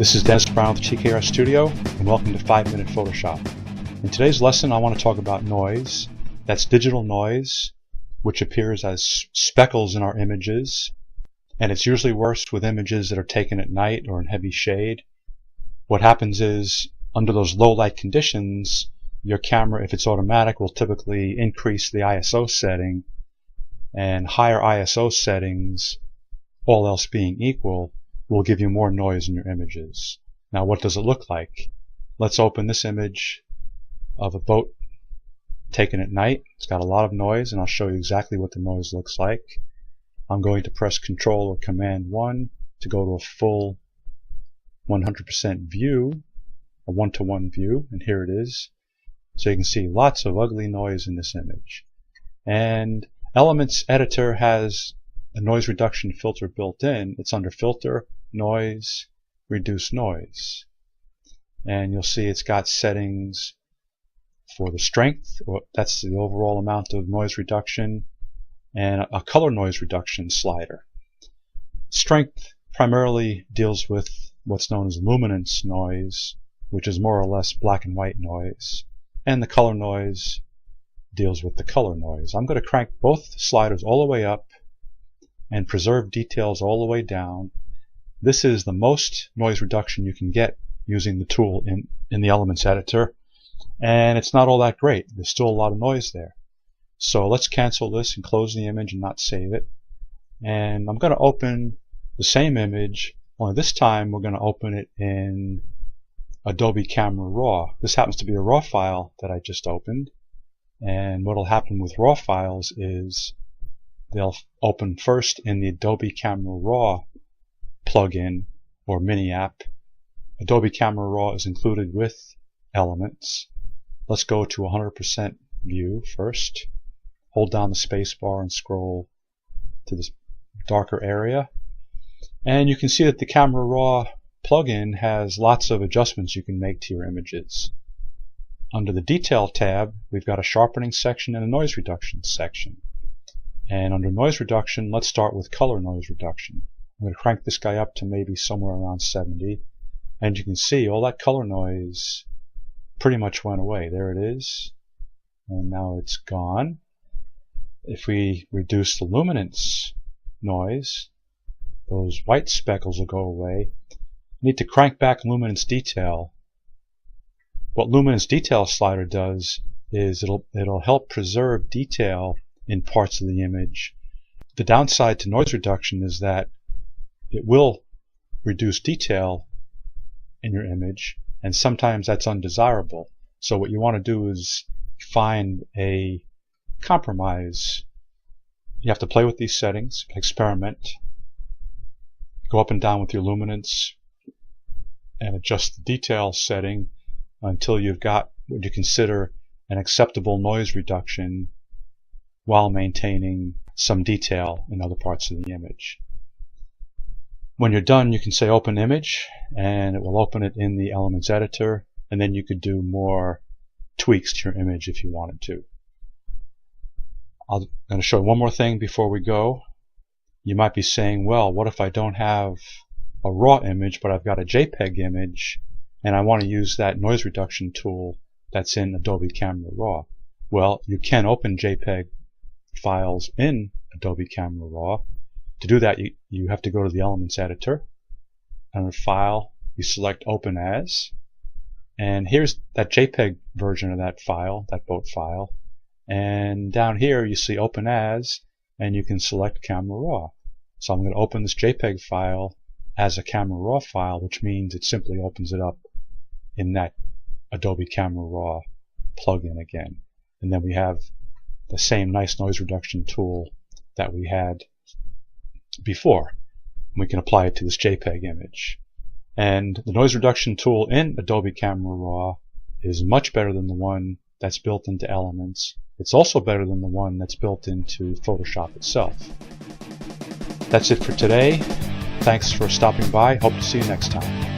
This is Dennis Brown with TKR Studio, and welcome to 5-Minute Photoshop. In today's lesson, I want to talk about noise. That's digital noise, which appears as speckles in our images, and it's usually worse with images that are taken at night or in heavy shade. What happens is, under those low light conditions, your camera, if it's automatic, will typically increase the ISO setting, and higher ISO settings, all else being equal, will give you more noise in your images. Now, what does it look like? Let's open this image of a boat taken at night. It's got a lot of noise, and I'll show you exactly what the noise looks like. I'm going to press Control or Command 1 to go to a full 100% view, a one-to-one view, and here it is. So you can see lots of ugly noise in this image. And Elements Editor has a noise reduction filter built in. It's under Filter, Noise, Reduce Noise. And you'll see it's got settings for the strength, that's the overall amount of noise reduction, and a color noise reduction slider. Strength primarily deals with what's known as luminance noise, which is more or less black and white noise. And the color noise deals with the color noise. I'm going to crank both sliders all the way up and preserve details all the way down. This is the most noise reduction you can get using the tool in the Elements Editor, and it's not all that great. There's still a lot of noise there. So let's cancel this and close the image and not save it. And I'm going to open the same image, only this time we're going to open it in Adobe Camera Raw. This happens to be a RAW file that I just opened, and what will happen with RAW files is they'll open first in the Adobe Camera Raw plugin or mini app. Adobe Camera Raw is included with Elements. Let's go to 100% view first. Hold down the space bar and scroll to this darker area. And you can see that the Camera Raw plugin has lots of adjustments you can make to your images. Under the Detail tab, we've got a sharpening section and a noise reduction section. And under noise reduction, let's start with color noise reduction. I'm going to crank this guy up to maybe somewhere around 70. And you can see all that color noise pretty much went away. There it is. And now it's gone. If we reduce the luminance noise, those white speckles will go away. You need to crank back luminance detail. What luminance detail slider does is it'll help preserve detail in parts of the image. The downside to noise reduction is that it will reduce detail in your image, and sometimes that's undesirable. So what you want to do is find a compromise. You have to play with these settings, experiment, go up and down with your luminance, and adjust the detail setting until you've got what you consider an acceptable noise reduction while maintaining some detail in other parts of the image. When you're done, you can say Open Image, and it will open it in the Elements Editor, and then you could do more tweaks to your image if you wanted to. I'm going to show one more thing before we go. You might be saying, well, what if I don't have a RAW image, but I've got a JPEG image, and I want to use that noise reduction tool that's in Adobe Camera Raw? Well, you can open JPEG files in Adobe Camera Raw. To do that, you have to go to the Elements Editor. Under File, you select Open As. And here's that JPEG version of that file, that boat file. And down here, you see Open As, and you can select Camera Raw. So I'm going to open this JPEG file as a Camera Raw file, which means it simply opens it up in that Adobe Camera Raw plugin again. And then we have the same nice noise reduction tool that we had before. We can apply it to this JPEG image. And the noise reduction tool in Adobe Camera Raw is much better than the one that's built into Elements. It's also better than the one that's built into Photoshop itself. That's it for today. Thanks for stopping by. Hope to see you next time.